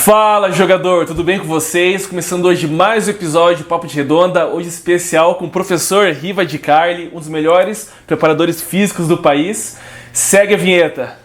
Fala, jogador, tudo bem com vocês? Começando hoje mais um episódio de Papo de Redonda, hoje especial com o professor Riva de Carli, um dos melhores preparadores físicos do país. Segue a vinheta!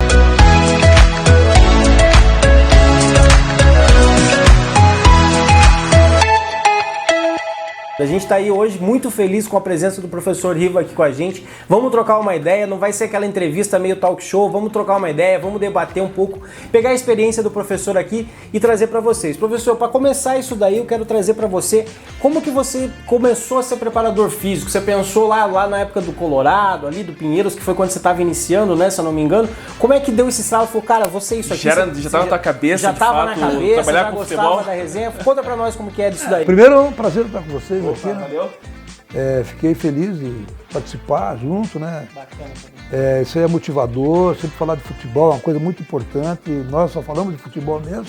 A gente está aí hoje muito feliz com a presença do professor Riva aqui com a gente. Vamos trocar uma ideia, não vai ser aquela entrevista meio talk show, vamos trocar uma ideia, vamos debater um pouco, pegar a experiência do professor aqui e trazer para vocês. Professor, para começar isso daí, eu quero trazer para você como que você começou a ser preparador físico. Você pensou lá na época do Colorado, ali do Pinheiros, que foi quando você estava iniciando, né, se eu não me engano. Como é que deu esse salto? Falou, cara, você isso aqui... Já estava na tua cabeça, já estava na cabeça, trabalhar já com gostava futebol? da resenha. Conta para nós como que é disso daí. Primeiro, é um prazer estar com vocês aqui, né? Valeu. Fiquei feliz de participar junto, né? Bacana. Isso aí é motivador, sempre falar de futebol é uma coisa muito importante. Nós só falamos de futebol mesmo.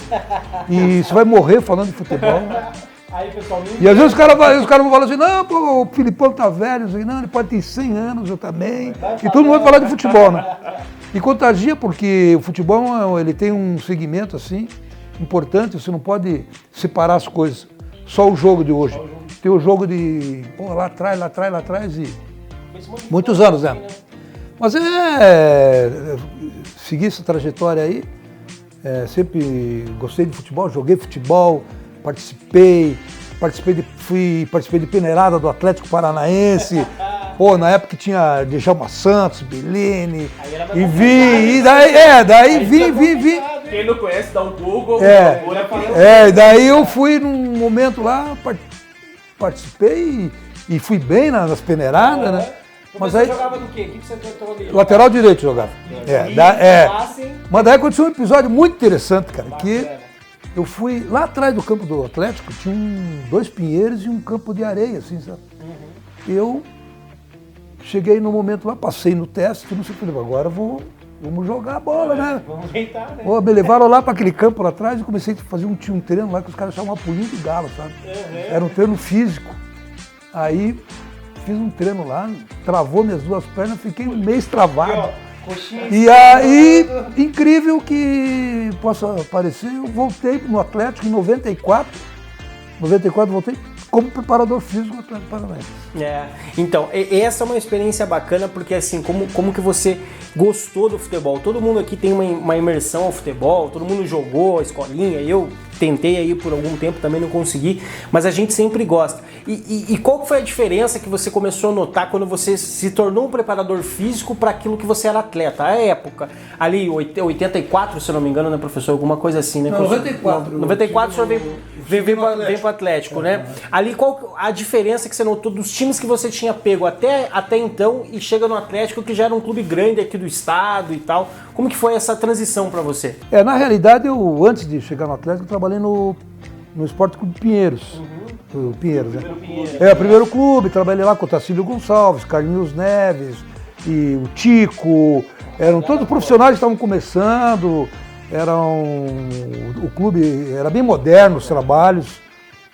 E você vai morrer falando de futebol. Aí, pessoal, E às vezes os caras vão falar assim, não, pô, o Filipão tá velho, assim, não, ele pode ter 100 anos, eu também. E todo mundo vai falar de futebol, né? E contagia porque o futebol ele tem um segmento assim importante, você não pode separar as coisas. Só o jogo de hoje. Tem o jogo de lá atrás e muitos anos, né? Mas segui essa trajetória aí, sempre gostei de futebol, joguei futebol, participei de peneirada do Atlético Paranaense, na época que tinha Djalma Santos, Bellini, daí vim. Quem não conhece, dá um Google. Daí eu fui num momento lá, participei e fui bem nas peneiradas, né? Mas aí jogava do quê? O que você tentou ali? Lateral direito jogava. Mas daí aconteceu um episódio muito interessante, cara, que eu fui lá atrás do campo do Atlético, tinha dois pinheiros e um campo de areia, assim, sabe? Eu cheguei no momento lá, passei no teste, não sei o que, agora vamos jogar a bola, né? Vamos tentar, né? Me levaram lá para aquele campo lá atrás e comecei a fazer um treino lá que os caras chamavam pulinho de galo, sabe? Era um treino físico. Aí fiz um treino lá, travou minhas duas pernas, fiquei um mês travado. E aí, incrível que possa parecer, eu voltei no Atlético em 94. 94 voltei como preparador físico do Atlético Paranaense. Então, essa é uma experiência bacana, porque assim, como que você gostou do futebol? Todo mundo aqui tem uma imersão ao futebol, todo mundo jogou a escolinha, eu tentei aí por algum tempo, também não consegui, mas a gente sempre gosta. E qual foi a diferença que você começou a notar quando você se tornou um preparador físico para aquilo que você era atleta? A época, ali 84, se eu não me engano, né, professor? Alguma coisa assim, né? Não, 94. 94 o senhor veio para o Atlético, né? Ali, qual a diferença que você notou dos times que você tinha pego até então e chega no Atlético, que já era um clube grande aqui do estado e tal? Como que foi essa transição para você? Na realidade, eu antes de chegar no Atlético, eu trabalhei no Esporte Clube Pinheiros. O Pinheiros, né? O primeiro clube, trabalhei lá com o Tacílio Gonçalves, Carlinhos Neves e o Tico. Eram todos profissionais que estavam começando. O clube era bem moderno, os trabalhos.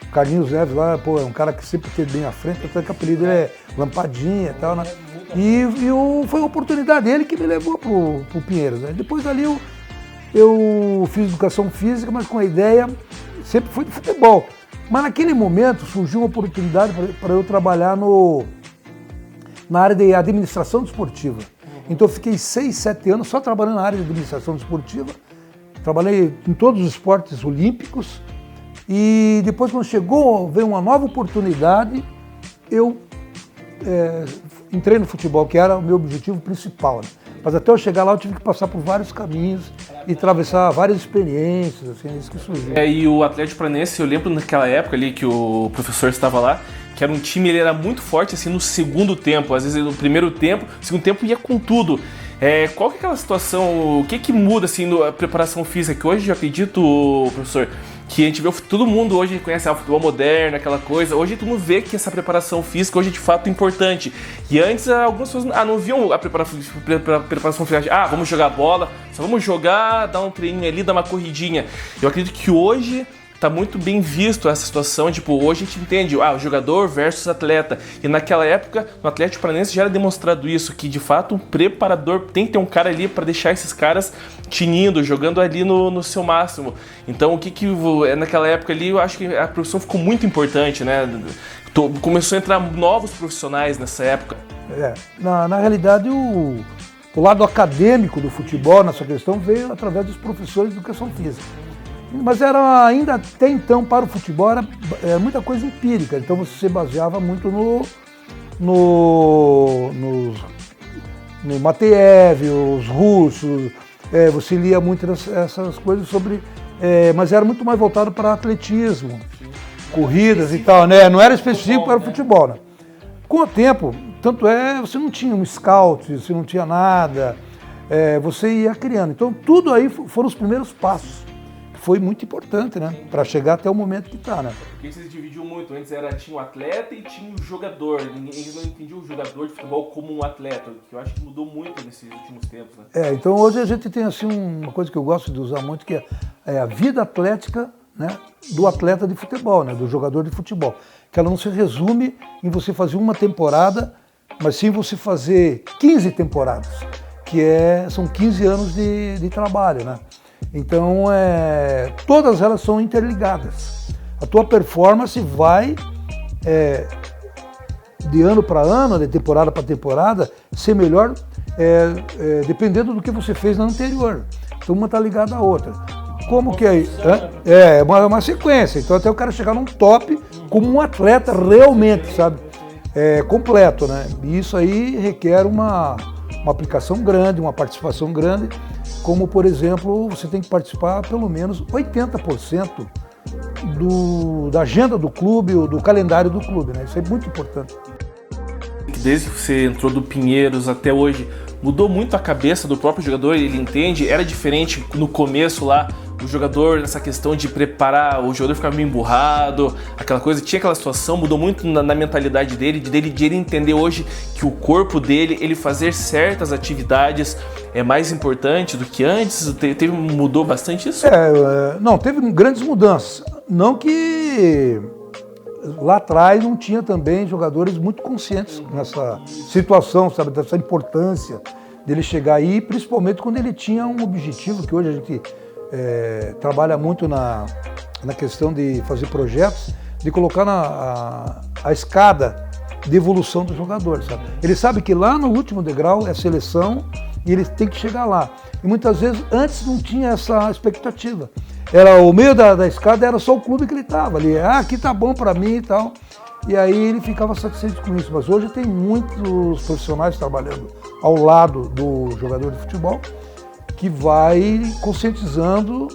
O Carlinhos Neves lá, é um cara que sempre esteve bem à frente, até que o apelido é Lampadinha e tal, né? Foi a oportunidade dele que me levou pro Pinheiros, né? Depois ali eu fiz educação física, mas com a ideia sempre foi de futebol. Mas naquele momento surgiu uma oportunidade para eu trabalhar na área de administração desportiva. Então eu fiquei 6, 7 anos só trabalhando na área de administração desportiva. Trabalhei em todos os esportes olímpicos. E depois, quando veio uma nova oportunidade, eu entrei no futebol, que era o meu objetivo principal, né? Mas até eu chegar lá, eu tive que passar por vários caminhos e atravessar várias experiências, assim, isso que surgiu. E o Atlético Paranaense, eu lembro naquela época ali que o professor estava lá, que era um time, ele era muito forte assim no segundo tempo, às vezes no primeiro tempo, no segundo tempo ia com tudo. Qual que é aquela situação, o que muda assim na preparação física? Que hoje eu acredito, professor, que a gente vê, todo mundo hoje conhece o futebol moderno, aquela coisa. Hoje todo mundo vê que essa preparação física hoje é de fato importante. E antes algumas pessoas não viam a preparação física. Vamos jogar bola, só vamos jogar, dar um treininho ali, dar uma corridinha. Eu acredito que hoje tá muito bem visto essa situação, tipo, hoje a gente entende, o jogador versus atleta, e naquela época, no Atlético Paranaense já era demonstrado isso, que de fato um preparador tem que ter um cara ali para deixar esses caras tinindo, jogando ali no seu máximo. Então o que naquela época ali, eu acho que a profissão ficou muito importante, né? Começou a entrar novos profissionais nessa época. Na realidade, o lado acadêmico do futebol nessa questão veio através dos professores de educação física. Mas ainda até então, para o futebol, era muita coisa empírica. Então você se baseava muito no Mateev, os russos, você lia muito essas coisas sobre... mas era muito mais voltado para atletismo, corridas e tal, né? Não era específico para o futebol, né? Com o tempo, tanto você não tinha um scout, você não tinha nada, você ia criando. Então tudo aí foram os primeiros passos. Foi muito importante, né? Para chegar até o momento que está, né? Porque vocês dividiam muito. Antes tinha o atleta e tinha o jogador. Eles não entendiam o jogador de futebol como um atleta, que eu acho que mudou muito nesses últimos tempos, né? Então hoje a gente tem assim uma coisa que eu gosto de usar muito, que é a vida atlética, né, do atleta de futebol, né, do jogador de futebol. Que ela não se resume em você fazer uma temporada, mas sim você fazer 15 temporadas, que são 15 anos de trabalho, né? Então, todas elas são interligadas. A tua performance vai, de ano para ano, de temporada para temporada, ser melhor dependendo do que você fez na anterior. Então, uma está ligada à outra. Como que é? É uma sequência. Então, até o cara chegar num top como um atleta realmente, sabe? Completo, né? E isso aí requer uma aplicação grande, uma participação grande, como, por exemplo, você tem que participar pelo menos 80% da agenda do clube ou do calendário do clube, né? Isso é muito importante. Desde que você entrou do Pinheiros até hoje, mudou muito a cabeça do próprio jogador, ele entende? Era diferente no começo lá, o jogador, nessa questão de preparar, o jogador ficava meio emburrado, aquela coisa, tinha aquela situação, mudou muito na mentalidade dele, de ele entender hoje que o corpo dele, ele fazer certas atividades é mais importante do que antes? Mudou bastante isso? Não, teve grandes mudanças. Não que lá atrás não tinha também jogadores muito conscientes nessa situação, sabe, dessa importância dele chegar aí, principalmente quando ele tinha um objetivo, que hoje a gente trabalha muito na questão de fazer projetos, de colocar a escada de evolução do jogador, sabe? Ele sabe que lá no último degrau é seleção e ele tem que chegar lá. E muitas vezes antes não tinha essa expectativa. O meio da escada era só o clube que ele estava ali. Aqui tá bom para mim e tal. E aí ele ficava satisfeito com isso. Mas hoje tem muitos profissionais trabalhando ao lado do jogador de futebol que vai conscientizando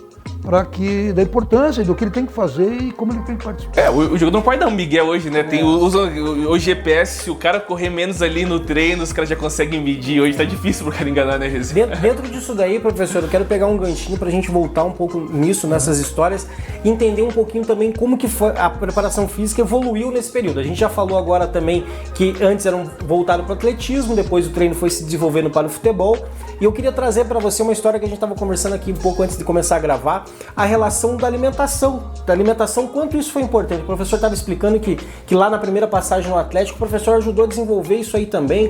da importância do que ele tem que fazer e como ele tem que participar. O jogador não pode dar um migué hoje, né? Usa o GPS, se o cara correr menos ali no treino, os caras já conseguem medir. Hoje tá difícil pro cara enganar, né, Rezi? Dentro disso daí, professor, eu quero pegar um ganchinho pra gente voltar um pouco nisso, nessas histórias, e entender um pouquinho também como que foi a preparação física evoluiu nesse período. A gente já falou agora também que antes eram voltados para o atletismo, depois o treino foi se desenvolvendo para o futebol, e eu queria trazer para você uma história que a gente estava conversando aqui um pouco antes de começar a gravar, a relação da alimentação, quanto isso foi importante. O professor estava explicando que lá na primeira passagem no Atlético, o professor ajudou a desenvolver isso aí também.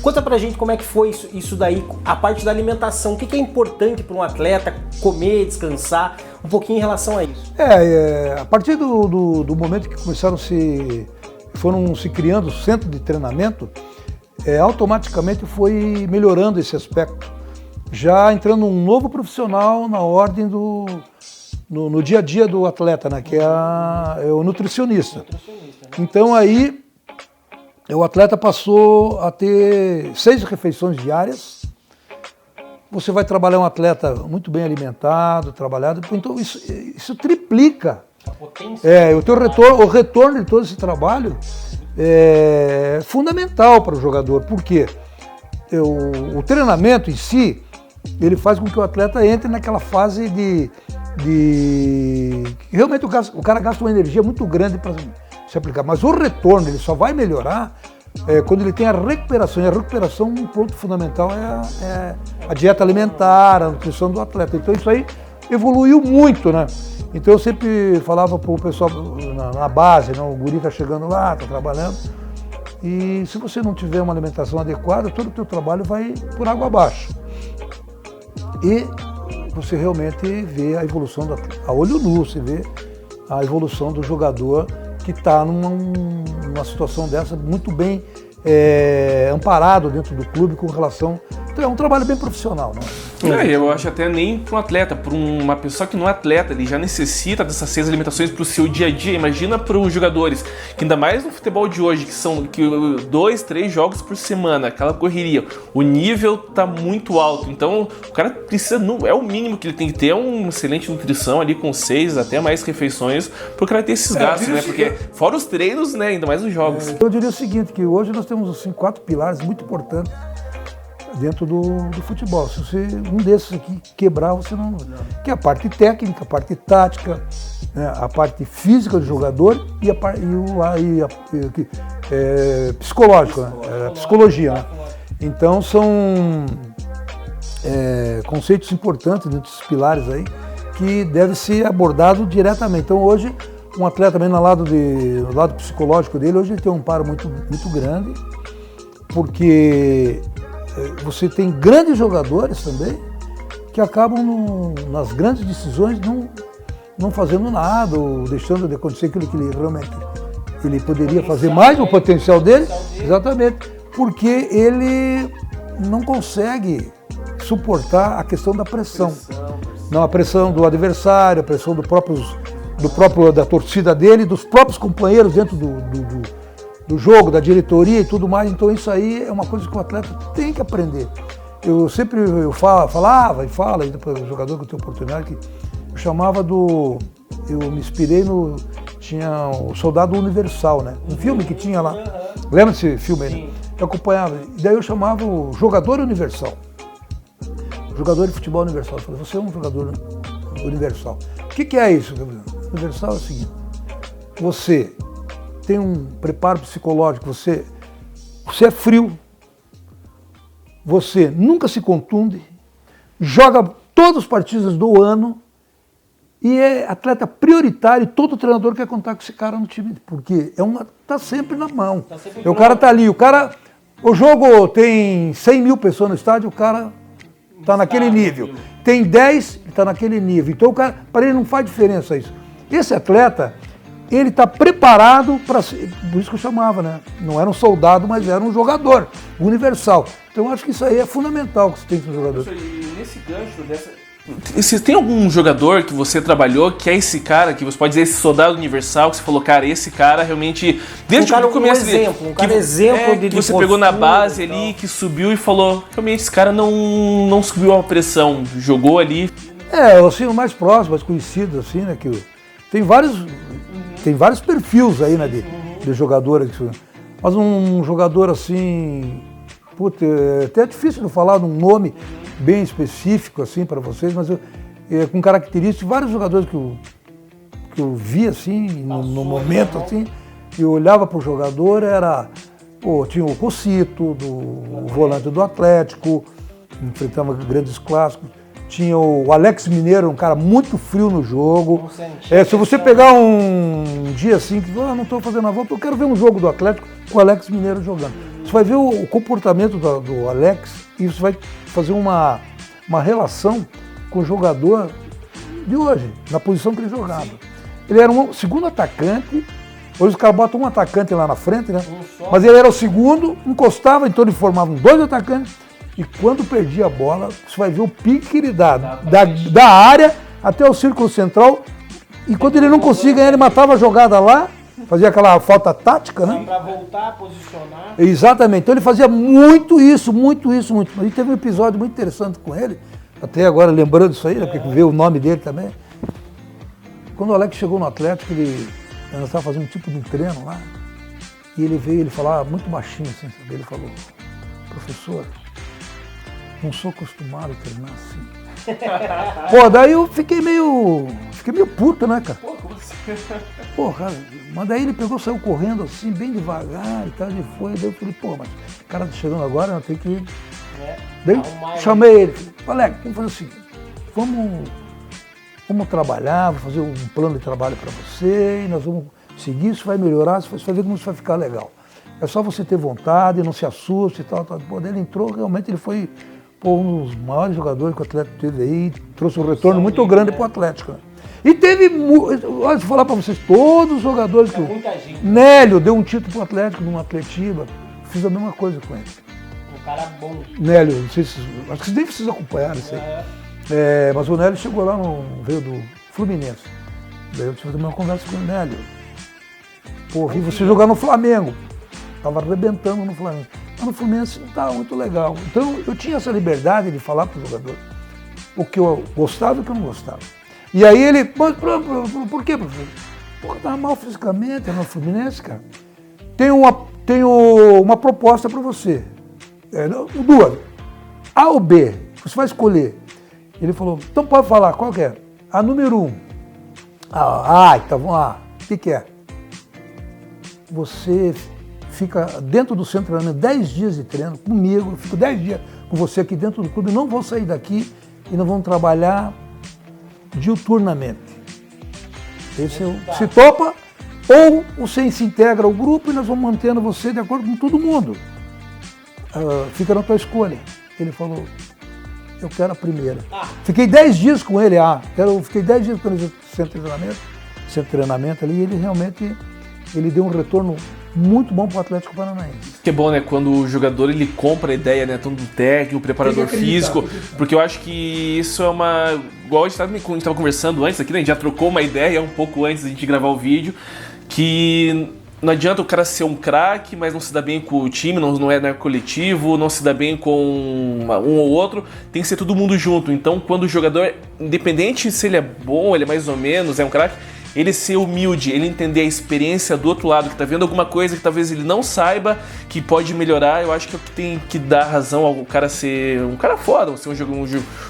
Conta pra gente como é que foi isso daí, a parte da alimentação, o que é importante para um atleta comer, descansar, um pouquinho em relação a isso. A partir do momento que foram se criando centros de treinamento, automaticamente foi melhorando esse aspecto, já entrando um novo profissional na ordem no dia a dia do atleta, né, que é o nutricionista. Então aí o atleta passou a ter 6 refeições diárias. Você vai trabalhar um atleta muito bem alimentado, trabalhado, então isso triplica a potência. O retorno de todo esse trabalho é fundamental para o jogador, porque o treinamento em si, ele faz com que o atleta entre naquela fase de realmente o cara gasta uma energia muito grande para se aplicar, mas o retorno ele só vai melhorar quando ele tem a recuperação. E a recuperação, um ponto fundamental é a dieta alimentar, a nutrição do atleta. Então isso aí evoluiu muito, né? Então eu sempre falava pro pessoal na base, o guri tá chegando lá, tá trabalhando, e se você não tiver uma alimentação adequada, todo o teu trabalho vai por água abaixo. E você realmente vê a evolução, a olho nu, você vê a evolução do jogador que está numa situação dessa muito bem amparado dentro do clube com relação... Então é um trabalho bem profissional, né? Eu acho até nem para um atleta, para uma pessoa que não é atleta, ele já necessita dessas 6 alimentações para o seu dia a dia. Imagina para os jogadores, que ainda mais no futebol de hoje, que são 2, 3 jogos por semana, aquela correria, o nível tá muito alto. Então o cara precisa, é o mínimo que ele tem que ter, uma excelente nutrição ali com 6, até mais refeições, para o cara ter esses gastos, né? Porque fora os treinos, né? Ainda mais os jogos. Eu diria o seguinte, que hoje nós temos assim 4 pilares muito importantes dentro do futebol. Se você, um desses aqui quebrar, você não... Que é a parte técnica, a parte tática, né, a parte física do jogador e psicológico, né? A psicologia, né? Então são conceitos importantes dentro desses pilares aí que deve ser abordado diretamente. Então hoje, um atleta também no lado psicológico dele, hoje ele tem um amparo muito grande, porque você tem grandes jogadores também que acabam nas grandes decisões não fazendo nada, ou deixando de acontecer aquilo que ele realmente poderia fazer mais, o potencial dele, exatamente, porque ele não consegue suportar a questão da pressão. Não, a pressão do adversário, a pressão da torcida dele, dos próprios companheiros dentro do jogo, da diretoria e tudo mais. Então isso aí é uma coisa que o atleta tem que aprender. Eu falava e falo, ainda para o jogador que eu tenho oportunidade, que eu chamava eu me inspirei tinha o Soldado Universal, né? Um filme que tinha lá. Lembra desse filme aí? Né? Eu acompanhava. E daí eu chamava o Jogador Universal. Jogador de futebol universal. Eu falei, você é um jogador universal. O que é isso? Universal é o seguinte, você tem um preparo psicológico, você é frio, você nunca se contunde, joga todos os partidos do ano e é atleta prioritário, e todo treinador quer contar com esse cara no time, porque tá sempre na mão. O cara tá ali, o jogo tem 100 mil pessoas no estádio, o cara tá naquele nível. Tem 10, ele tá naquele nível. Então o cara, para ele não faz diferença isso. Esse atleta, ele está preparado para ser, por isso que eu chamava, né? Não era um soldado, mas era um jogador universal. Então eu acho que isso aí é fundamental que você tem que ser um jogador. E nesse gancho tem algum jogador que você trabalhou que é esse cara, que você pode dizer esse soldado universal, que você falou, cara, esse cara realmente, desde o começo, que você pegou na base ali, que subiu e falou, realmente esse cara não subiu a pressão, jogou ali. Assim, o mais próximo, mais conhecido, assim, né? Tem vários perfis aí, né, de jogadores. Mas um jogador assim, até é difícil de falar de um nome bem específico assim para vocês, mas com características, vários jogadores que eu vi assim, no momento assim, que eu olhava para o jogador, tinha o Cocito, o volante do Atlético, enfrentava grandes clássicos. Tinha o Alex Mineiro, um cara muito frio no jogo. Se você pegar um dia assim, que não estou fazendo a volta, eu quero ver um jogo do Atlético com o Alex Mineiro jogando. Você vai ver o comportamento do Alex e você vai fazer uma relação com o jogador de hoje, na posição que ele jogava. Ele era um segundo atacante, hoje os caras botam um atacante lá na frente, né? Mas ele era o segundo, encostava, então ele formava 2 atacantes. E quando perdia a bola, você vai ver o pique que ele dá da área até o círculo central. E quando ele não conseguia ganhar, ele matava a jogada lá, fazia aquela falta tática, né? Para voltar, posicionar. Exatamente. Então ele fazia muito isso. A gente teve um episódio muito interessante com ele, até agora lembrando isso aí, né? Porque veio o nome dele também. Quando o Alex chegou no Atlético, ele estava fazendo um tipo de um treino lá, e ele veio, ele falava muito baixinho assim, sabe? Ele falou, professor, não sou acostumado a treinar assim. Daí eu fiquei meio puto, né, cara? Como assim? Cara, mas daí ele pegou, saiu correndo assim, bem devagar e tal, e foi. Daí eu falei, mas o cara tá chegando agora, eu tenho que ir. Daí chamei ele, falei, Alex, vamos fazer o seguinte, vamos trabalhar, vou fazer um plano de trabalho para você, e nós vamos seguir, isso vai melhorar, você vai ver como isso vai ficar legal. É só você ter vontade, não se assuste e tal. Pô, ele entrou, realmente ele foi um dos maiores jogadores que o Atlético teve aí, trouxe um retorno muito grande para o Atlético. Né? E teve, olha, vou falar para vocês, todos os jogadores que Nélio deu um título para o Atlético numa Atletiba, fiz a mesma coisa com ele. Um cara bom. Nélio, não sei se, acho que nem vocês acompanharam isso aí. Mas o Nélio chegou lá, veio do Fluminense. Daí eu tive uma conversa com o Nélio. Pô, vi você jogar no Flamengo. Estava arrebentando no Flamengo. Mas no Fluminense não estava muito legal. Então eu tinha essa liberdade de falar para o jogador o que eu gostava e o que eu não gostava. E aí ele, por quê, professor? Pô, estava mal fisicamente no Fluminense, cara. Tenho uma proposta para você. Duas. A ou B, você vai escolher. Ele falou, então pode falar, qual que é? A número 1. Então vamos lá. O que é? Você fica dentro do centro de treinamento 10 dias de treino comigo, eu fico 10 dias com você aqui dentro do clube, não vou sair daqui e nós vamos trabalhar diuturnamente. Esse se topa, ou você se integra ao grupo e nós vamos mantendo você de acordo com todo mundo. Fica na tua escolha. Ele falou, eu quero a primeira. Fiquei 10 dias com ele, fiquei 10 dias com ele no centro de treinamento ali, e ele realmente deu um retorno muito bom para o Atlético Paranaense. Que é bom, né? Quando o jogador ele compra a ideia, né? Tanto do técnico, o preparador físico, porque eu acho que isso é uma... Igual a gente estava conversando antes aqui, né? A gente já trocou uma ideia um pouco antes da gente gravar o vídeo, que não adianta o cara ser um craque, mas não se dá bem com o time, não é coletivo, não se dá bem com um ou outro, tem que ser todo mundo junto. Então, quando o jogador, independente se ele é bom, ele é mais ou menos, é um craque, ele ser humilde, ele entender a experiência do outro lado, que tá vendo alguma coisa que talvez ele não saiba, que pode melhorar, eu acho que é o que tem que dar razão ao cara ser um cara foda, ser um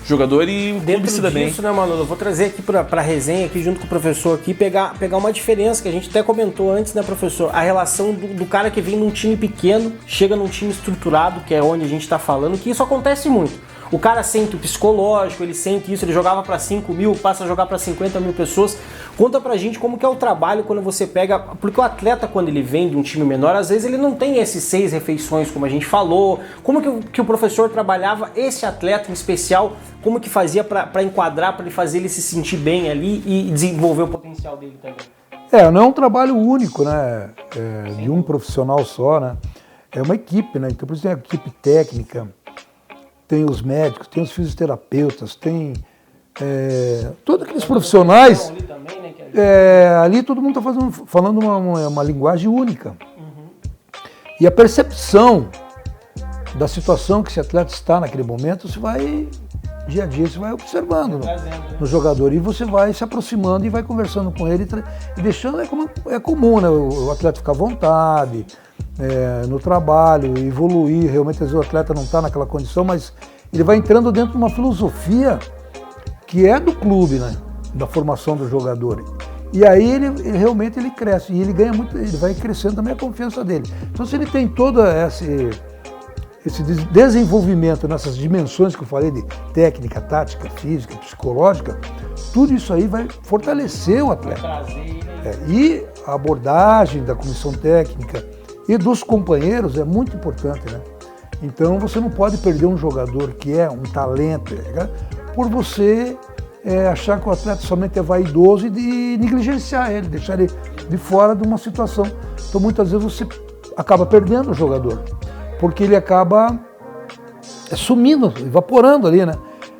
jogador e o clube se dá bem. Dentro disso, né, Manolo, eu vou trazer aqui pra resenha, aqui junto com o professor, aqui, pegar uma diferença que a gente até comentou antes, né, professor? A relação do cara que vem num time pequeno, chega num time estruturado, que é onde a gente tá falando, que isso acontece muito. O cara sente o psicológico, ele sente isso, ele jogava para 5 mil, passa a jogar para 50 mil pessoas. Conta pra gente como que é o trabalho quando você pega... Porque o atleta, quando ele vem de um time menor, às vezes ele não tem esses 6 refeições, como a gente falou. Como que o professor trabalhava esse atleta em especial? Como que fazia para enquadrar, para ele fazer ele se sentir bem ali e desenvolver o potencial dele também? Não é um trabalho único, né? De um profissional só, né? É uma equipe, né? Então, por isso tem a equipe técnica, tem os médicos, tem os fisioterapeutas, tem todos aqueles profissionais. Ali todo mundo está falando uma linguagem única. E a percepção da situação que esse atleta está naquele momento, você vai, dia a dia, você vai observando no jogador. E você vai se aproximando e vai conversando com ele e deixando, é comum, né? O atleta ficar à vontade, no trabalho, evoluir. Realmente, às vezes o atleta não está naquela condição, mas ele vai entrando dentro de uma filosofia que é do clube, né? Da formação do jogador. E aí ele realmente cresce, e ele ganha muito, ele vai crescendo também a confiança dele. Então, se ele tem todo esse desenvolvimento nessas dimensões que eu falei de técnica, tática, física, psicológica, tudo isso aí vai fortalecer o atleta. E a abordagem da comissão técnica e dos companheiros é muito importante, né? Então você não pode perder um jogador que é um talento, por você achar que o atleta somente é vaidoso e de negligenciar ele, deixar ele de fora de uma situação. Então muitas vezes você acaba perdendo o jogador, porque ele acaba sumindo, evaporando ali, né?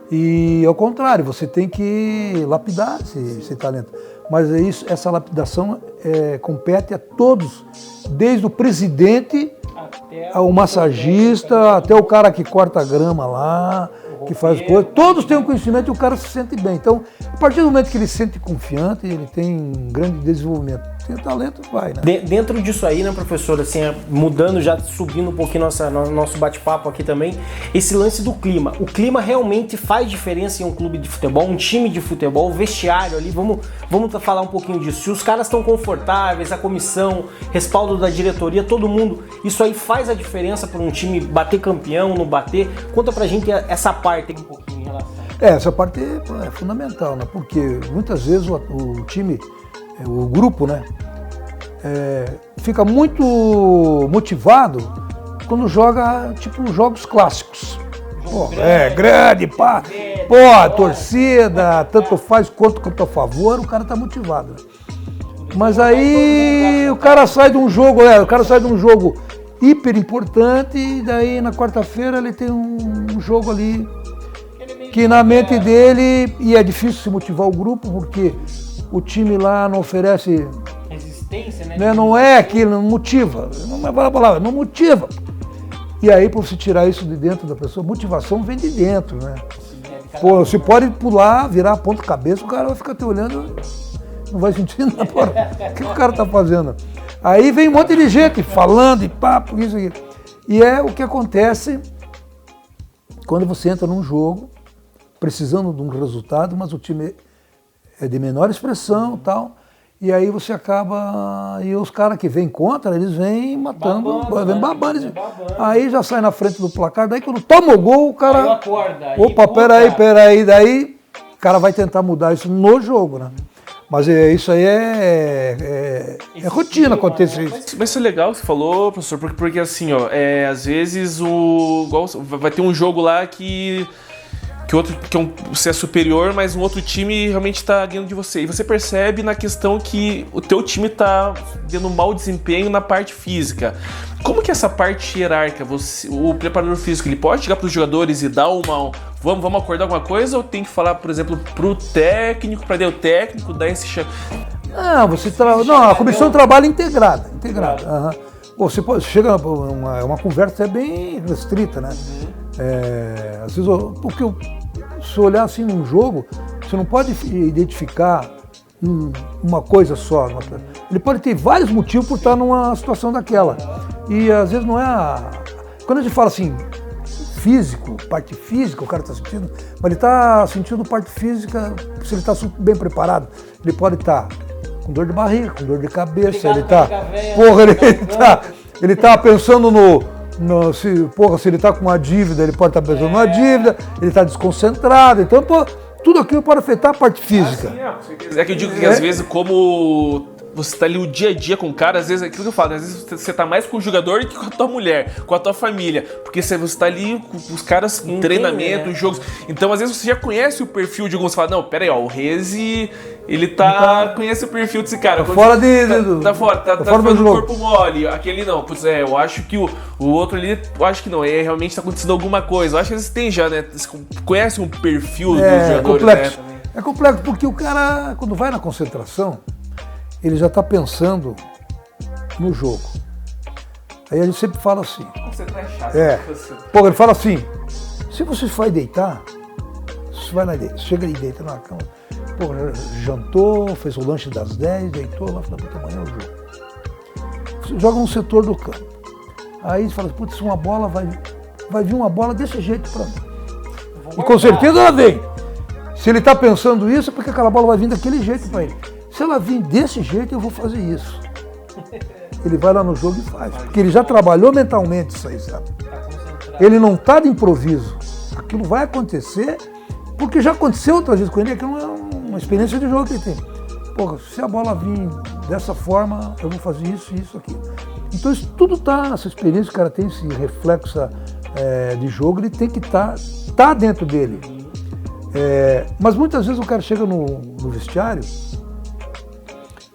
E ao contrário, você tem que lapidar esse talento. Mas essa lapidação compete a todos, desde o presidente ao massagista, até o cara que corta a grama lá, que faz coisa. Todos têm um conhecimento e o cara se sente bem. Então, a partir do momento que ele se sente confiante, ele tem um grande desenvolvimento. Tem talento, vai, né? Dentro disso aí, né, professor, assim, mudando, já subindo um pouquinho nosso bate-papo aqui também, esse lance do clima. O clima realmente faz diferença em um clube de futebol, um time de futebol, o vestiário ali, vamos falar um pouquinho disso. Se os caras estão confortáveis, a comissão, respaldo da diretoria, todo mundo, isso aí faz a diferença para um time bater campeão, não bater? Conta pra gente essa parte aqui um pouquinho em relação. Essa parte é fundamental, né? Porque muitas vezes o time, o grupo, né, fica muito motivado quando joga, tipo, jogos clássicos. Pô, grande, pá. Pô, a torcida, tanto faz quanto a favor, o cara tá motivado. Né? Mas aí o cara sai de um jogo, hiper importante e daí na quarta-feira ele tem um jogo ali que na mente dele, e é difícil se motivar o grupo porque o time lá não oferece Resistência, né? Não é aquilo, não motiva, não é a palavra, não motiva. E aí para você tirar isso de dentro da pessoa, motivação vem de dentro, né? Pô, você pode pular, virar a ponta cabeça, o cara vai ficar te olhando, não vai sentir nada. O que o cara tá fazendo? Aí vem um monte de gente falando e papo, isso aqui. E é o que acontece quando você entra num jogo, precisando de um resultado, mas o time é de menor expressão e tal, e aí você acaba, e os caras que vêm contra, eles vêm matando, vêm babando. Aí já sai na frente do placar, daí quando toma o gol, o cara... Aí acorda, opa, peraí, daí o cara vai tentar mudar isso no jogo, né? Mas isso aí é rotina acontecer isso. Mas isso é legal que você falou, professor, porque assim, ó, às vezes igual, vai ter um jogo lá que você é superior, mas um outro time realmente está ganhando de você. E você percebe na questão que o teu time está tendo um mau desempenho na parte física. Como que essa parte hierárquica, o preparador físico, ele pode chegar para os jogadores e dar vamos acordar alguma coisa, ou tem que falar, por exemplo, pro técnico, para o técnico dar esse chance? Não, a comissão de trabalho integrada. Uhum. Você chega uma conversa bem restrita, né? Às vezes, porque se olhar assim num jogo, você não pode identificar uma coisa só. Ele pode ter vários motivos por estar numa situação daquela. E às vezes não é Quando a gente fala assim, físico, parte física, o cara está sentindo, mas ele está sentindo parte física, se ele está super bem preparado, ele pode estar com dor de barriga, com dor de cabeça, ele está pensando se ele está com uma dívida, ele pode estar pensando numa dívida, ele está desconcentrado, então tudo aquilo pode afetar a parte física. É que eu digo que às vezes, como você está ali o dia a dia com o cara, às vezes é aquilo que eu falo, às vezes você está mais com o jogador que com a tua mulher, com a tua família, porque você está ali com os caras em treinamento, jogos, então às vezes você já conhece o perfil de alguns, você fala, não, pera aí, ó, o Rezi, ele conhece o perfil desse cara. Tá fora tá fora do corpo mole, aquele não, eu acho que o outro ali, eu acho que não, realmente está acontecendo alguma coisa, eu acho que eles têm já, né, conhecem um perfil dos jogadores, complexo. né? É complexo, porque o cara, quando vai na concentração, ele já está pensando no jogo. Aí a gente sempre fala assim. Você tá chato. Ele fala assim, se você vai deitar, você vai lá e chega e deita na cama. Jantou, fez o lanche das 10, deitou lá, falou, amanhã é o jogo. Você joga no setor do campo. Aí você fala, putz, uma bola vai vir uma bola desse jeito para mim. E com certeza ela vem. Se ele está pensando isso, é porque aquela bola vai vir daquele jeito para ele. Se ela vir desse jeito, eu vou fazer isso. Ele vai lá no jogo e faz. Porque ele já trabalhou mentalmente isso aí, sabe? Ele não está de improviso. Aquilo vai acontecer, porque já aconteceu outras vezes com ele, aquilo é uma experiência de jogo que ele tem. Se a bola vir dessa forma, eu vou fazer isso, isso, aquilo. Então isso tudo está nessa experiência, o cara tem esse reflexo de jogo, ele tem que tá dentro dele. Mas muitas vezes o cara chega no vestiário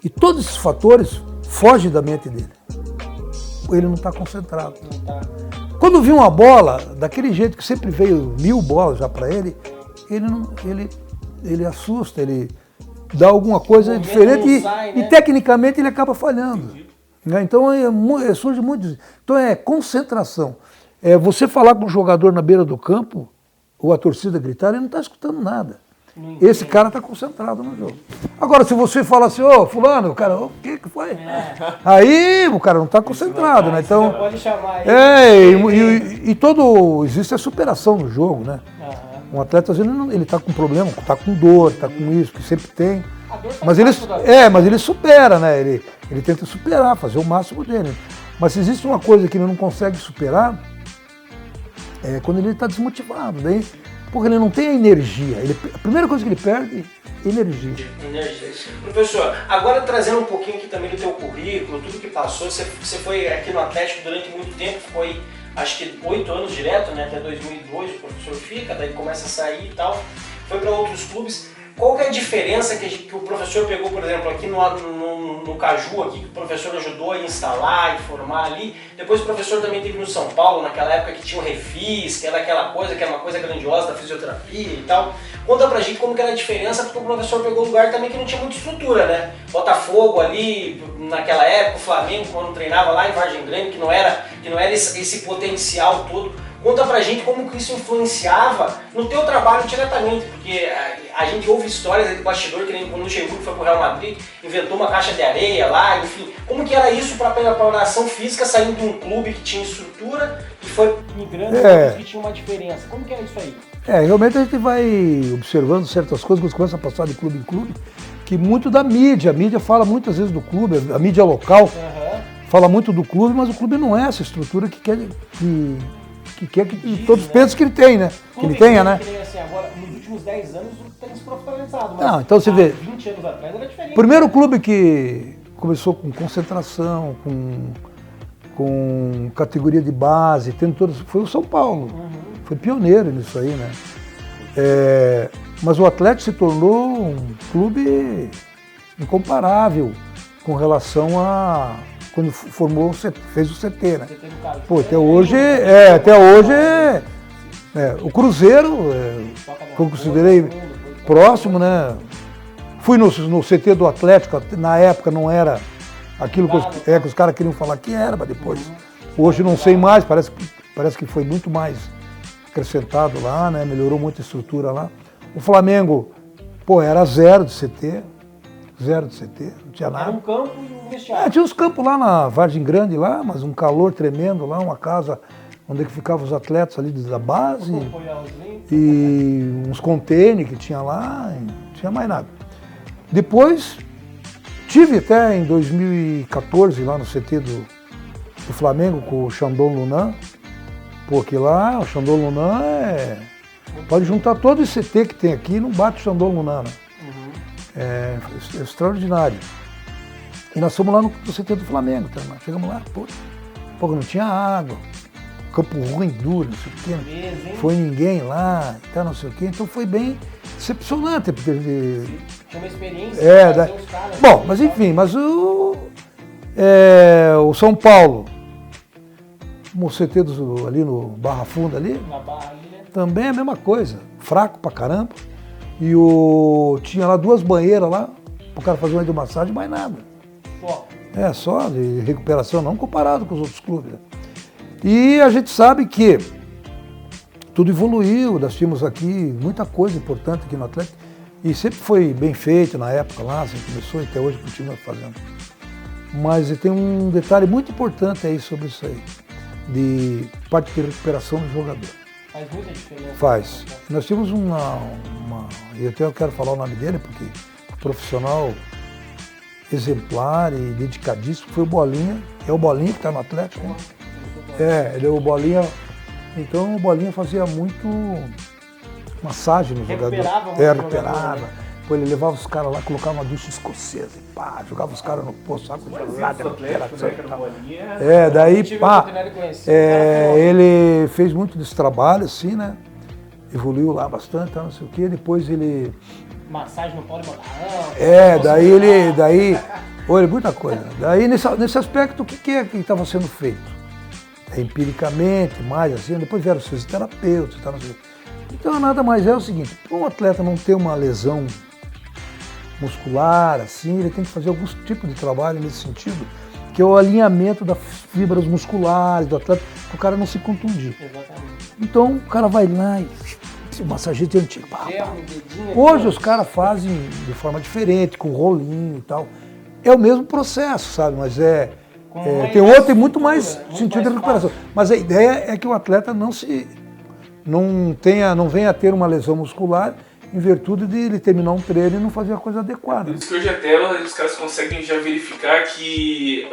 e todos esses fatores fogem da mente dele. Ele não está concentrado. Quando viu uma bola, daquele jeito que sempre veio 1000 bolas já para ele, ele assusta, ele dá alguma coisa diferente e tecnicamente ele acaba falhando. Então surge muito. Então é concentração. Você falar com o jogador na beira do campo, ou a torcida gritar, ele não está escutando nada. Esse cara está concentrado no jogo. Agora, se você fala assim, fulano, o cara, o que foi? Aí o cara não está concentrado, né? Então, pode chamar existe a superação no jogo, né? Um atleta, às vezes, ele está com problema, está com dor, está com isso, que sempre tem. Mas ele supera, né? Ele tenta superar, fazer o máximo dele. Mas se existe uma coisa que ele não consegue superar, é quando ele está desmotivado. Daí, Porra, ele não tem a energia. A primeira coisa que ele perde é energia. Energia. Professor, agora trazendo um pouquinho aqui também do teu currículo, tudo que passou, você foi aqui no Atlético durante muito tempo, foi acho que 8 anos direto, né? Até 2002 o professor fica, daí começa a sair e tal, foi para outros clubes. Qual que é a diferença que o professor pegou, por exemplo, aqui no Caju, aqui, que o professor ajudou a instalar e formar ali? Depois o professor também teve no São Paulo, naquela época que tinha o Refis, que era aquela coisa, que era uma coisa grandiosa da fisioterapia e tal. Conta pra gente como que era a diferença, porque o professor pegou um lugar também que não tinha muita estrutura, né? Botafogo ali, naquela época, o Flamengo, quando treinava lá em Vargem Grande, que não era esse potencial todo. Conta pra gente como que isso influenciava no teu trabalho diretamente, porque a gente ouve histórias aí do bastidor, que nem quando o Luxemburgo foi pro Real Madrid, inventou uma caixa de areia lá, enfim. Como que era isso pra preparação física, saindo de um clube que tinha estrutura e foi migrando que tinha uma diferença? Como que era isso aí? Realmente a gente vai observando certas coisas, quando começa a passar de clube em clube, que muito da mídia, a mídia fala muitas vezes do clube, a mídia local fala muito do clube, mas o clube não é essa estrutura que quer que todos pensam que ele tem, né? Que ele tenha, né? Assim, agora, nos últimos 10 anos tem se profissionalizado, mas não, então você vê. 20 anos atrás era diferente. O primeiro clube que começou com concentração, com categoria de base, tendo todas, foi o São Paulo. Foi pioneiro nisso aí, né? Mas o Atlético se tornou um clube incomparável com relação a quando formou, fez o CT, né? Pô, até hoje o Cruzeiro, como considerei próximo, né? Fui no CT do Atlético, na época não era aquilo que os caras queriam falar que era, mas depois. Hoje não sei mais, parece que foi muito mais acrescentado lá, né? Melhorou muito a estrutura lá. O Flamengo, era zero de CT, não tinha nada. Era um campo e um vestiário. Tinha uns campos lá na Vargem Grande, lá, mas um calor tremendo lá, uma casa onde é que ficavam os atletas ali da base. E uns containers que tinha lá, não tinha mais nada. Depois, tive até em 2014 lá no CT do Flamengo com o Chandon Lunan, porque lá o Chandon Lunan pode juntar todo esse CT que tem aqui, não bate o Chandon Lunan, né? É extraordinário. E nós fomos lá no CT do Flamengo, tá? Chegamos lá, não tinha água, campo ruim, duro, não sei o quê, foi ninguém lá, e tal, não sei o quê, então foi bem decepcionante, porque... Tinha uma experiência de fazer os caras... Bom, mas enfim, mas o São Paulo, o CT ali no Barra Funda ali, na Barra ali, né? Também é a mesma coisa, fraco pra caramba. E tinha lá 2 banheiras lá, o cara fazer uma hidromassagem, mais nada. Só de recuperação, não comparado com os outros clubes. Né? E a gente sabe que tudo evoluiu, nós tínhamos aqui muita coisa importante aqui no Atlético, e sempre foi bem feito na época lá, sempre começou e até hoje continua fazendo. Mas tem um detalhe muito importante aí sobre isso aí, de parte de recuperação do jogador. Faz muita diferença. Faz. Nós tínhamos e até eu quero falar o nome dele, porque o profissional exemplar e dedicadíssimo foi o Bolinha, é o Bolinha que está no Atlético, né? Ele é o Bolinha, então o Bolinha fazia muito massagem no jogador. Recuperava. Pô, ele levava os caras lá, colocava uma ducha escocesa e jogava os caras no poço, saco gelado, recuperação e tal. Daí ele fez muito desse trabalho, assim, né? Evoluiu lá bastante, não sei o quê, depois ele... Massagem no polimacarrão. Olha, muita coisa. Daí, nesse aspecto, o que estava sendo feito? Empiricamente, mais assim, depois vieram os fisioterapeutas e tal, não sei o quê. Então, nada mais é o seguinte, para um atleta não ter uma lesão muscular, assim, ele tem que fazer algum tipo de trabalho nesse sentido, que é o alinhamento das fibras musculares do atleta, para o cara não se contundir. Exatamente. Então, o cara vai lá e o massagista antigo. Hoje os caras fazem de forma diferente, com rolinho e tal. É o mesmo processo, sabe? Mas tem muito mais sentido de recuperação. Mas a ideia é que o atleta não venha a ter uma lesão muscular em virtude de ele terminar um treino e não fazer a coisa adequada. Por isso que hoje até os caras conseguem já verificar que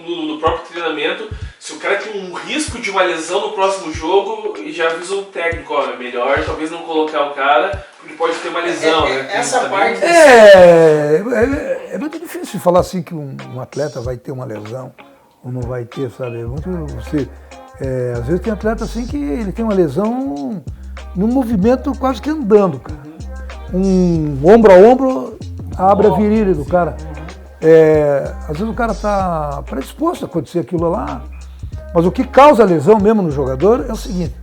no próprio treinamento, se o cara tem um risco de uma lesão no próximo jogo, e já avisa o técnico, ó, é melhor talvez não colocar o cara, porque pode ter uma lesão, né? Essa parte... É muito difícil falar assim que um atleta vai ter uma lesão ou não vai ter, sabe? Às vezes tem atleta assim que ele tem uma lesão num movimento quase que andando, cara. Um ombro a ombro abre a virilha do cara. Às vezes o cara está predisposto a acontecer aquilo lá, mas o que causa lesão mesmo no jogador é o seguinte,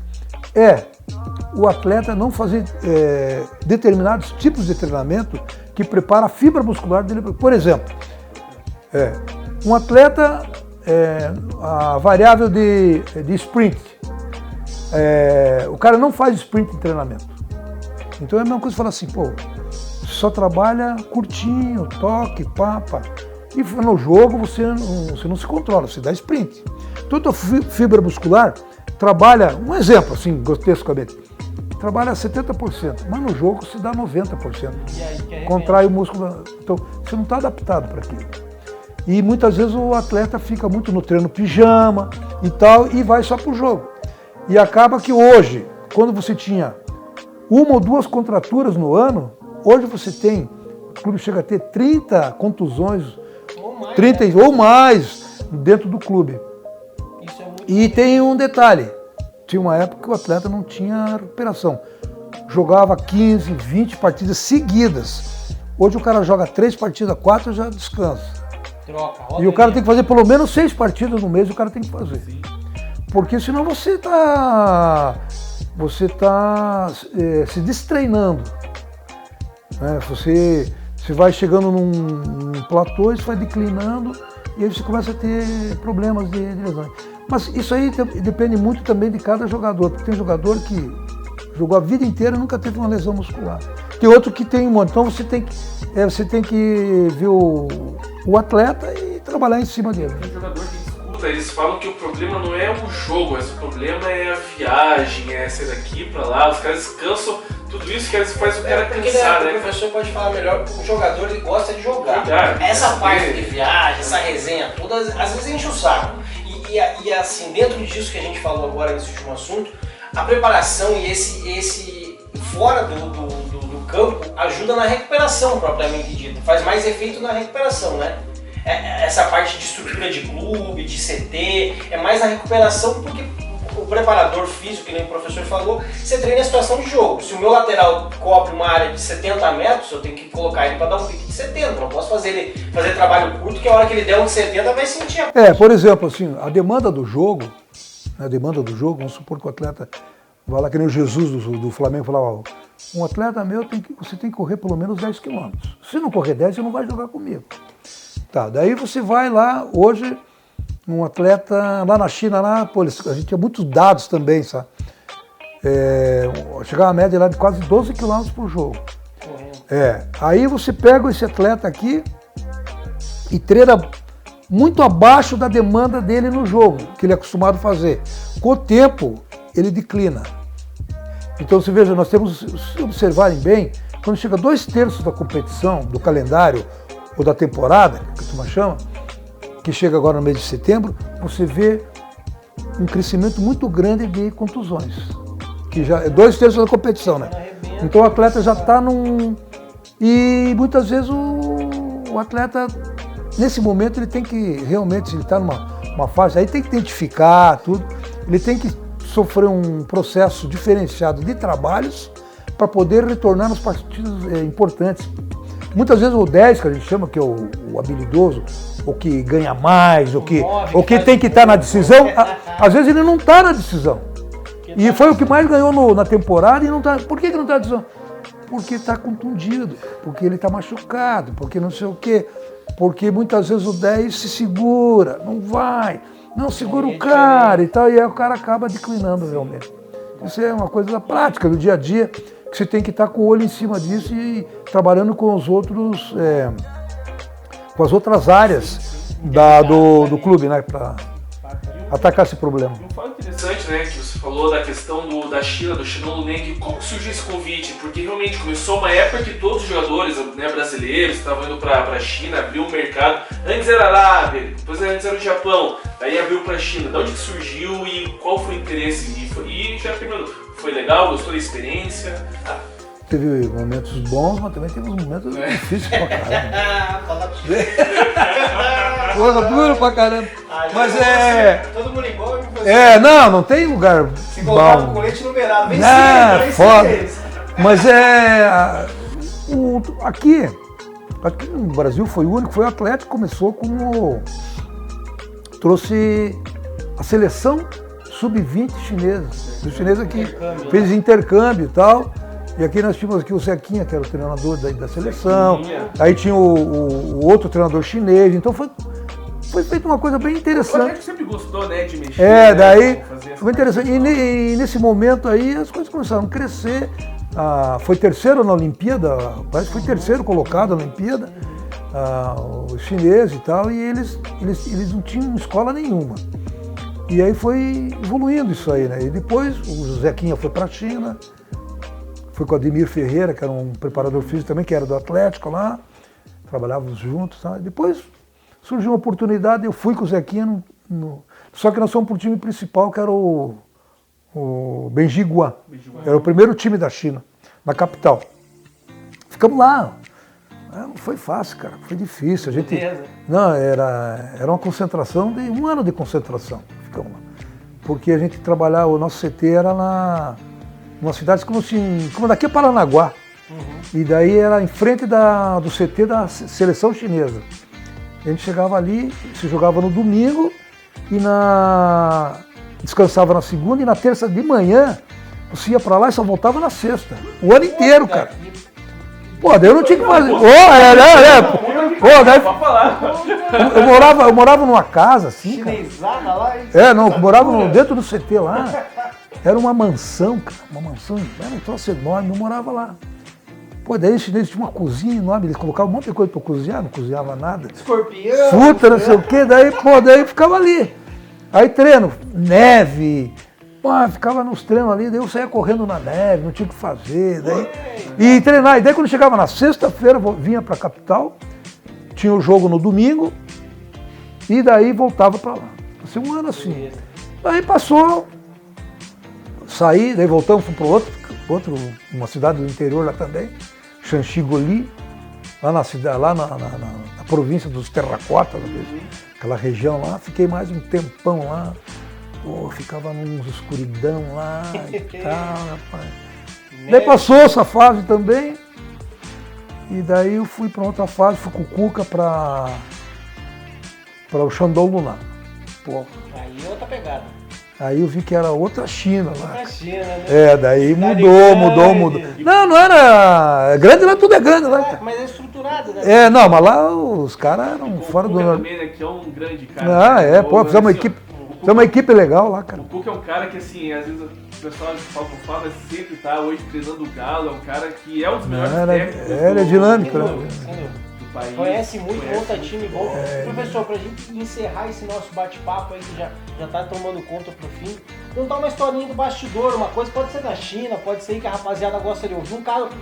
o atleta não fazer determinados tipos de treinamento que prepara a fibra muscular dele. Por exemplo, um atleta, a variável de sprint, o cara não faz sprint em treinamento. Então é a mesma coisa falar assim, só trabalha curtinho, toque, papa. E no jogo você não se controla, você dá sprint. Então a tua fibra muscular trabalha, um exemplo assim, grotescamente, trabalha 70%, mas no jogo se dá 90%. Contrai o músculo, então você não está adaptado para aquilo. E muitas vezes o atleta fica muito no treino pijama e tal, e vai só para o jogo. E acaba que hoje, quando você tinha uma ou duas contraturas no ano, hoje você tem, o clube chega a ter 30 contusões, 30 ou mais dentro do clube. E tem um detalhe, tinha uma época que o atleta não tinha recuperação, jogava 15, 20 partidas seguidas. Hoje o cara joga 3 partidas, 4 já descansa. E o cara tem que fazer pelo menos 6 partidas no mês, o cara tem que fazer. Porque senão você está se destreinando. Você vai chegando num platô, isso vai declinando e aí você começa a ter problemas de lesões. Mas isso aí depende muito também de cada jogador, porque tem jogador que jogou a vida inteira e nunca teve uma lesão muscular. Tem outro que tem uma, então você tem que ver o atleta e trabalhar em cima dele. Tem jogador que disputa, eles falam que o problema não é o jogo, mas o problema é a viagem, é sair daqui pra lá, os caras cansam. Tudo isso que faz o cara cansar, né? O professor pode falar melhor, o jogador ele gosta de jogar. Essa parte de viagem, essa resenha toda, às vezes enche o saco. E assim, dentro disso que a gente falou agora nesse último assunto, a preparação e esse fora do campo ajuda na recuperação propriamente dita. Faz mais efeito na recuperação, né? Essa parte de estrutura de clube, de CT, é mais a recuperação porque o preparador físico, que nem o professor falou, você treina a situação de jogo. Se o meu lateral cobre uma área de 70 metros, eu tenho que colocar ele para dar um pique de 70. Não posso fazer trabalho curto, que a hora que ele der um de 70 vai sentir. Por exemplo, assim, a demanda do jogo, vamos supor que o atleta vai lá, que nem o Jesus do Flamengo falava, um atleta meu, você tem que correr pelo menos 10 km. Se não correr 10, você não vai jogar comigo. Tá, daí você vai lá, hoje, um atleta lá na China, a gente tinha muitos dados também, sabe? Chegava a média lá de quase 12 km por jogo. Aí você pega esse atleta aqui e treina muito abaixo da demanda dele no jogo, que ele é acostumado a fazer. Com o tempo, ele declina. Então você veja, nós temos, se observarem bem, quando chega 2/3 da competição, do calendário ou da temporada, que a turma chama, que chega agora no mês de setembro, você vê um crescimento muito grande de contusões, que já é 2/3 da competição, né? Então o atleta já está E muitas vezes o atleta, nesse momento, ele tem que realmente, se ele está numa fase, aí tem que identificar tudo, ele tem que sofrer um processo diferenciado de trabalhos para poder retornar nos partidos importantes. Muitas vezes o 10, que a gente chama, que é o habilidoso, o que ganha mais, o que tem que estar na decisão, às vezes ele não está na decisão. E foi o que mais ganhou na temporada e não está. Por que não está na decisão? Porque está contundido, porque ele está machucado, porque não sei o quê. Porque muitas vezes o 10 se segura, não vai, não segura o cara e tal, e aí o cara acaba declinando realmente. Isso é uma coisa da prática, do dia a dia, que você tem que estar com o olho em cima disso e trabalhando com os outros, com as outras áreas do clube, né, para atacar esse problema. Um fato interessante, né, que você falou da questão da China, do Shandong Luneng, como surgiu esse convite? Porque realmente começou uma época que todos os jogadores, né, brasileiros estavam indo para a China, abriu um mercado. Antes era a Arábia, depois antes era o Japão. Daí abriu pra China. De onde que surgiu e qual foi o interesse? E já primeiro, foi legal? Gostou da experiência? Teve momentos bons, mas também teve uns momentos difíceis pra caramba. Porra, duro pra caramba. Mas Todo mundo igual. Não tem lugar Se colocar bom. no colete numerado, vem Foda. Mas aqui no Brasil foi o único, foi o Atlético que começou trouxe a seleção sub-20 chinesa. Os chineses aqui fez intercâmbio e tal. E aqui nós tínhamos aqui o Zequinha, que era o treinador da seleção. Aí tinha o outro treinador chinês. Então foi feita uma coisa bem interessante. O Atlético sempre gostou, né, de mexer. Daí foi interessante. E nesse momento aí as coisas começaram a crescer. Foi terceiro na Olimpíada, parece que foi terceiro colocado na Olimpíada, os chineses e tal, e eles não tinham escola nenhuma. E aí foi evoluindo isso aí, né? E depois o Zequinha foi para a China, foi com o Ademir Ferreira, que era um preparador físico também, que era do Atlético lá, trabalhávamos juntos, tá? Depois surgiu uma oportunidade, eu fui com o Zequinha, só que nós fomos para o time principal, que era o Benjiguan. Era o primeiro time da China, na capital. Ficamos lá. Não foi fácil, cara, foi difícil. Não, era uma concentração de 1 ano de concentração. Ficamos lá. Porque a gente trabalhava, o nosso CT era numa cidade como daqui a Paranaguá. E daí era em frente do CT da seleção chinesa. A gente chegava ali, se jogava no domingo e descansava na segunda e na terça de manhã você ia pra lá e só voltava na sexta. O ano inteiro, cara. Pô, daí eu não tinha que fazer. Eu morava numa casa assim, cara. Chinesada lá? Eu morava dentro do CT lá. Era uma mansão, cara. Uma mansão, era um troço enorme, eu morava lá. Pô, daí os chineses tinham uma cozinha enorme, eles colocavam um monte de coisa pra cozinhar, não cozinhava nada. Escorpião. Fruta, não sei o quê, daí ficava ali. Aí treino, neve, ficava nos treinos ali, daí eu saía correndo na neve, não tinha o que fazer. E treinar, e daí quando chegava na sexta-feira, vinha pra capital, tinha o jogo no domingo, e daí voltava pra lá. Passei 1 ano assim. Aí passou, saí, daí voltamos para uma cidade do interior lá também, Xanxigoli, lá na cidade, na província dos terracotas, aquela região lá, fiquei mais um tempão lá, ficava numa escuridão lá e tal, rapaz. Daí passou essa fase também, e daí eu fui para outra fase, fui com o Cuca para o Shandong Luneng. Aí é outra pegada. Aí eu vi que era outra China lá. Outra China, né? Daí mudou. Não era grande lá, tudo é grande lá. Mas é estruturado, né? Não, mas lá os caras eram fora do... também, né, que é um grande cara. Fizemos uma equipe legal lá, cara. O Cuca é um cara que, assim, às vezes o pessoal fala sempre tá hoje treinando o Galo, é um cara que é um dos melhores técnicos. Ele é dinâmico, né? País, conhece muito, monta time bom. Professor, pra gente encerrar esse nosso bate-papo aí, que já tá tomando conta pro fim, contar uma historinha do bastidor, uma coisa, pode ser da China, pode ser que a rapaziada gosta de ouvir,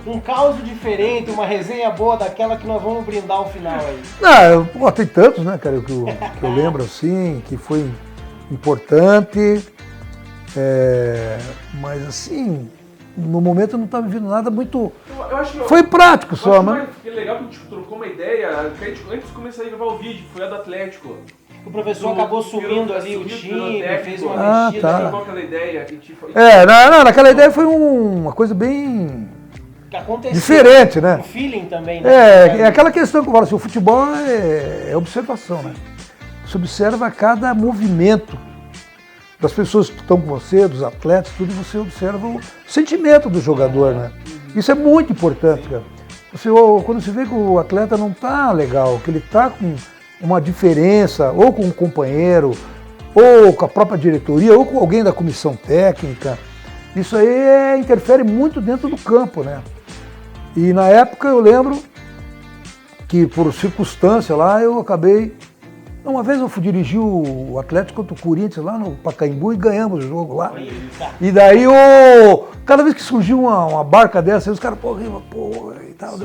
um caos diferente, uma resenha boa daquela que nós vamos brindar ao final aí. Não, tem tantos, né, cara, que eu lembro assim, que foi importante, mas assim... No momento eu não estava vendo nada muito... Foi prático só, mas... Foi legal que a gente trocou uma ideia, que a gente, antes de começar a gravar o vídeo, foi a do Atlético. O professor acabou subindo ali o time, fez uma mexida. Tá. Trocou aquela ideia. Naquela ideia foi uma coisa bem... Que aconteceu. Diferente, né? Um feeling também, né? É aquela questão que eu falo assim, o futebol é observação, né? Você observa cada movimento das pessoas que estão com você, dos atletas, tudo, e você observa o sentimento do jogador, né? Isso é muito importante, cara. Quando você vê que o atleta não está legal, que ele está com uma diferença, ou com um companheiro, ou com a própria diretoria, ou com alguém da comissão técnica, isso aí interfere muito dentro do campo, né? E na época eu lembro que, por circunstância lá, eu acabei Uma vez eu fui dirigir o Atlético contra o Corinthians lá no Pacaembu e ganhamos o jogo lá. E daí, cada vez que surgiu uma barca dessa, os caras, pô, Riva, pô, e tal.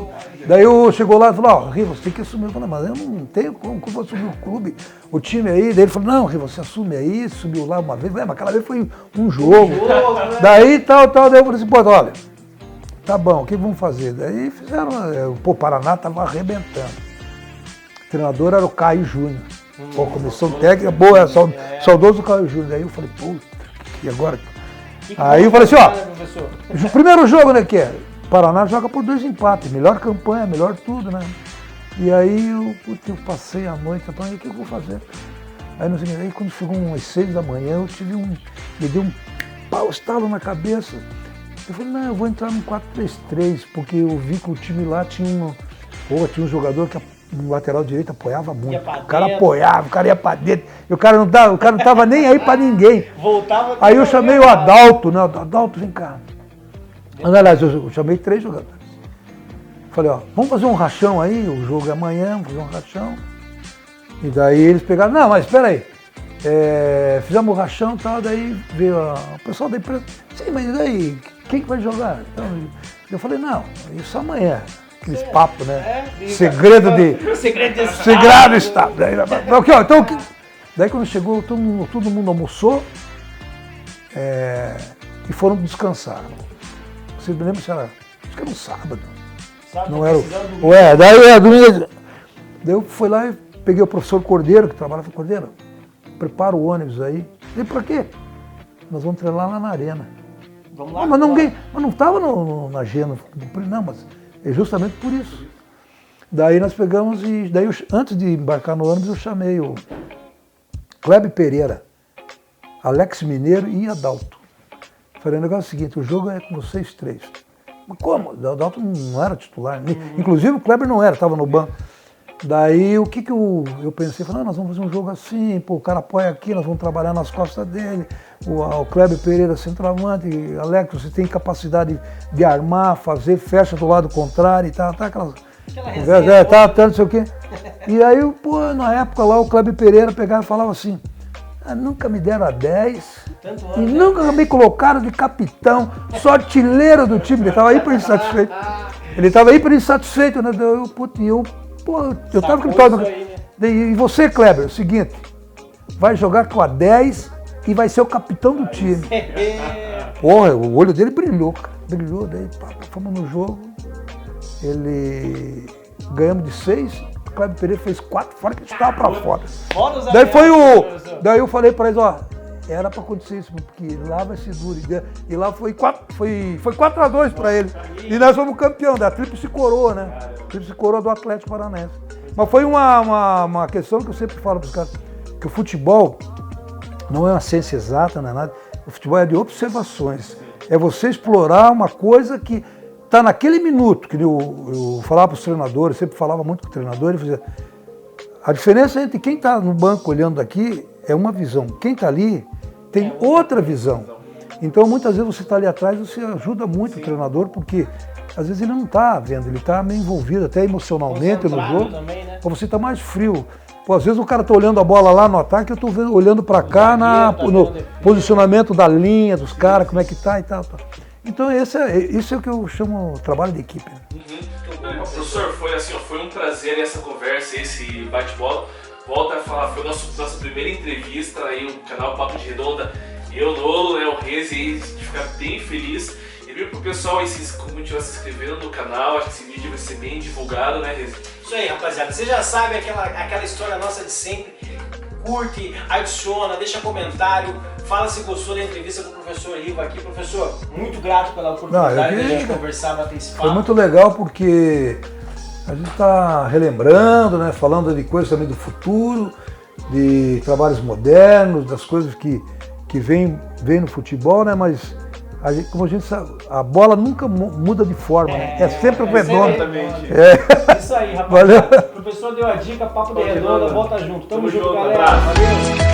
Daí chegou lá e falou, ó, Riva, você tem que assumir. Eu falei, mas eu não tenho como eu vou assumir o clube, o time aí. Daí ele falou, não, Riva, você assume aí, subiu lá uma vez. Mas aquela vez foi um jogo. Daí, daí eu falei assim, pô, olha, tá bom, o que vamos fazer? Daí fizeram, o Paraná tava arrebentando. O treinador era o Caio Júnior. Pô, comissão técnica, boa, saudoso Caio Júnior. Aí eu falei, puta, e agora? Aí eu falei assim, ó, o primeiro jogo, né, que é? O Paraná joga por 2 empates, melhor campanha, melhor tudo, né? E aí eu passei a noite, o que eu vou fazer? Aí, aí quando chegou umas 6 da manhã, me deu um pau, estalo na cabeça. Eu falei, não, eu vou entrar no 4-3-3, porque eu vi que o time lá tinha um jogador que no lateral direito apoiava muito. O cara apoiava, o cara ia pra dentro. E o cara não tava nem aí pra ninguém. Aí eu chamei o Adalto, né? Adalto, vem cá. Aliás, eu chamei 3 jogadores. Falei, ó, vamos fazer um rachão aí, o jogo é amanhã, vamos fazer um rachão. E daí eles pegaram, não, mas espera aí. Fizemos o rachão e tal, daí veio o pessoal da empresa. Sim, mas daí, quem que vai jogar? Então, eu falei, não, isso amanhã. Aqueles papos, né? Segredo do Estado. Daí quando chegou, todo mundo almoçou e foram descansar. Vocês me lembram se era? Acho que era um sábado. Não era. Daí domingo. Daí eu fui lá e peguei o professor Cordeiro, que trabalhava com Cordeiro. Prepara o ônibus aí. E pra quê? Nós vamos treinar lá na arena. Vamos lá. Mas não estava na agenda. Não, mas é justamente por isso. Daí nós pegamos e daí antes de embarcar no ônibus eu chamei o Kleber Pereira, Alex Mineiro e Adalto. Falei, o negócio é o seguinte, o jogo é com vocês 3. Mas como? O Adalto não era titular, inclusive o Kleber não era, estava no banco. Daí o que eu pensei, falei, nós vamos fazer um jogo assim, pô, o cara apoia aqui, nós vamos trabalhar nas costas dele, o Kleber Pereira centroavante, Alex, você tem capacidade de armar, fazer, fecha do lado contrário e tal, aquelas conversas, não sei o quê. E aí, pô, na época lá o Kleber Pereira pegava e falava assim, nunca me deram a 10 e nunca me colocaram de capitão, só artilheiro do time, ele estava hiper insatisfeito. Né? Eu tava gritando. E você, Kleber, é o seguinte, vai jogar com a 10 e vai ser o capitão do time. Porra, o olho dele brilhou, cara. Brilhou, daí fomos no jogo. Ganhamos de 6, o Kleber Pereira fez 4, fora que estava pra fora. Daí eu falei pra eles, ó, era pra acontecer isso, porque lá vai ser duro. E lá foi 4-2 pra ele. E nós fomos campeão da Tríplice Coroa, né? Tríplice Coroa do Atlético Paranaense. Mas foi uma questão que eu sempre falo pros caras, que o futebol não é uma ciência exata, não é nada. O futebol é de observações. É você explorar uma coisa que está naquele minuto, que eu falava para os treinadores, sempre falava muito com o treinador, ele fazia, a diferença entre quem está no banco olhando daqui é uma visão, quem está ali tem outra visão. Então muitas vezes você está ali atrás, você ajuda muito o treinador, porque às vezes ele não está vendo, ele está meio envolvido até emocionalmente no jogo, também, né? Ou você está mais frio. Pô, às vezes o cara está olhando a bola lá no ataque, eu estou olhando para cá no posicionamento da linha, dos caras, como é que tá e tal. Então isso é o que eu chamo de trabalho de equipe. Professor, foi um prazer essa conversa, esse bate-bola. Volta a falar, foi nossa primeira entrevista aí no canal Papo de Redonda. Eu, Nolo, o Rezi, a gente fica bem feliz. E viu pro pessoal aí continuar se inscrevendo no canal, acho que esse vídeo vai ser bem divulgado, né, Rezi? Isso aí, rapaziada. Você já sabe aquela história nossa de sempre. Curte, adiciona, deixa comentário, fala se gostou da entrevista com o professor Riva aqui. Professor, muito grato pela oportunidade de a gente conversar, bater esse papo. Foi muito legal porque a gente está relembrando, né, falando de coisas também do futuro, de trabalhos modernos, das coisas que vem no futebol, né, mas como a gente sabe, a bola nunca muda de forma, né? É sempre redonda. Isso aí, rapaz. Valeu. O professor deu a dica, Papo de Redonda, volta junto. Tamo junto, galera. Valeu.